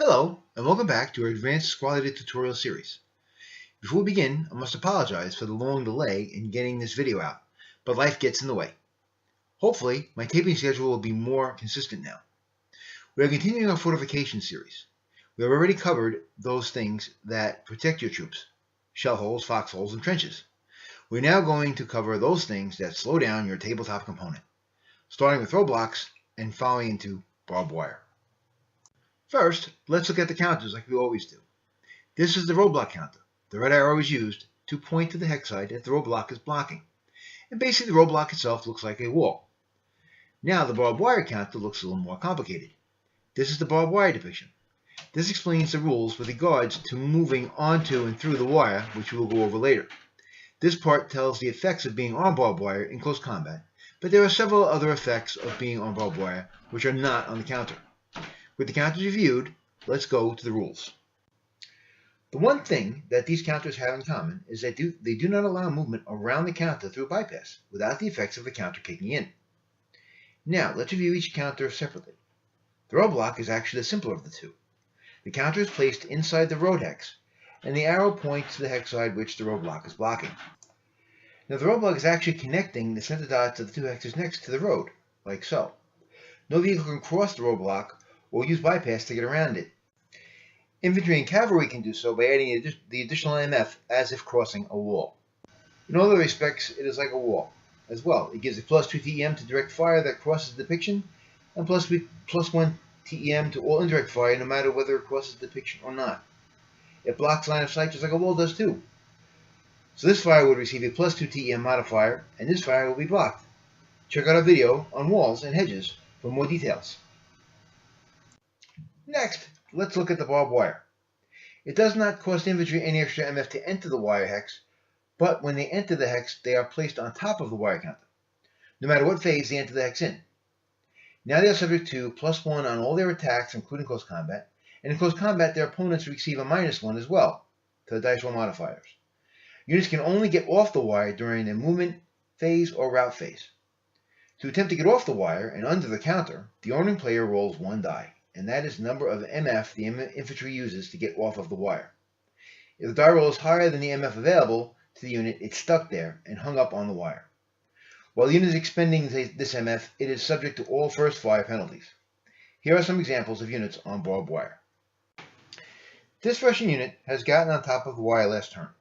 Hello, and welcome back to our Advanced Quality Tutorial series. Before we begin, I must apologize for the long delay in getting this video out, but life gets in the way. Hopefully, my taping schedule will be more consistent now. We are continuing our fortification series. We have already covered those things that protect your troops: shell holes, foxholes, and trenches. We're now going to cover those things that slow down your tabletop component, starting with roadblocks and following into barbed wire. First, let's look at the counters like we always do. This is the roadblock counter. The red arrow is used to point to the hex side that the roadblock is blocking. And basically the roadblock itself looks like a wall. Now the barbed wire counter looks a little more complicated. This is the barbed wire depiction. This explains the rules with regards to moving onto and through the wire, which we will go over later. This part tells the effects of being on barbed wire in close combat, but there are several other effects of being on barbed wire which are not on the counter. With the counters reviewed, let's go to the rules. The one thing that these counters have in common is that they do not allow movement around the counter through a bypass without the effects of the counter kicking in. Now, let's review each counter separately. The roadblock is actually the simpler of the two. The counter is placed inside the road hex, and the arrow points to the hex side which the roadblock is blocking. Now, the roadblock is actually connecting the center dots of the two hexes next to the road, like so. No vehicle can cross the roadblock or use bypass to get around it. Infantry and cavalry can do so by adding the additional MF as if crossing a wall. In all other respects, it is like a wall as well. It gives a +2 TEM to direct fire that crosses the depiction, and +1 TEM to all indirect fire no matter whether it crosses the depiction or not. It blocks line of sight just like a wall does too. So this fire would receive a +2 TEM modifier, and this fire will be blocked. Check out our video on walls and hedges for more details. Next, let's look at the barbed wire. It does not cost infantry any extra MF to enter the wire hex, but when they enter the hex, they are placed on top of the wire counter, no matter what phase they enter the hex in. Now they are subject to +1 on all their attacks, including close combat, and in close combat their opponents receive a -1 as well to the dice roll modifiers. Units can only get off the wire during the movement phase or route phase. To attempt to get off the wire and under the counter, the owning player rolls 1 die, and that is the number of MF the infantry uses to get off of the wire. If the die roll is higher than the MF available to the unit, it's stuck there and hung up on the wire. While the unit is expending this MF, it is subject to all first fire penalties. Here are some examples of units on barbed wire. This Russian unit has gotten on top of the wire last turn.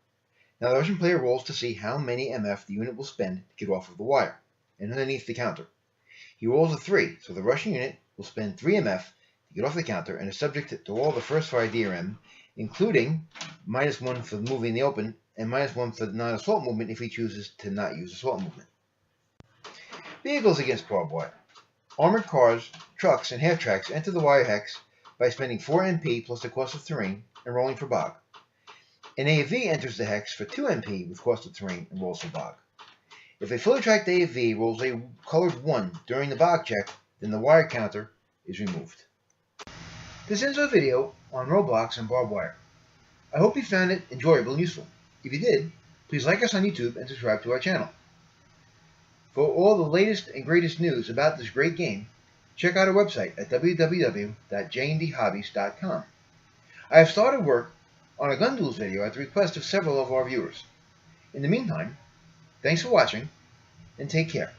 Now the Russian player rolls to see how many MF the unit will spend to get off of the wire, and underneath the counter. He rolls a 3, so the Russian unit will spend 3 MF to get off the counter and is subject to all the first fire DRM, including -1 for moving in the open and -1 for the non-assault movement if he chooses to not use assault movement. Vehicles against barbed wire. Armored cars, trucks, and half-tracks enter the wire hex by spending 4 MP plus the cost of terrain and rolling for bog. An AV enters the hex for 2 MP with cost of terrain and rolls for bog. If a fully tracked AV rolls a colored 1 during the bog check, then the wire counter is removed. This ends our video on roadblocks and barbed wire. I hope you found it enjoyable and useful. If you did, please like us on YouTube and subscribe to our channel. For all the latest and greatest news about this great game, check out our website at www.jndhobbies.com. I have started work on a gun duels video at the request of several of our viewers. In the meantime, thanks for watching, and take care.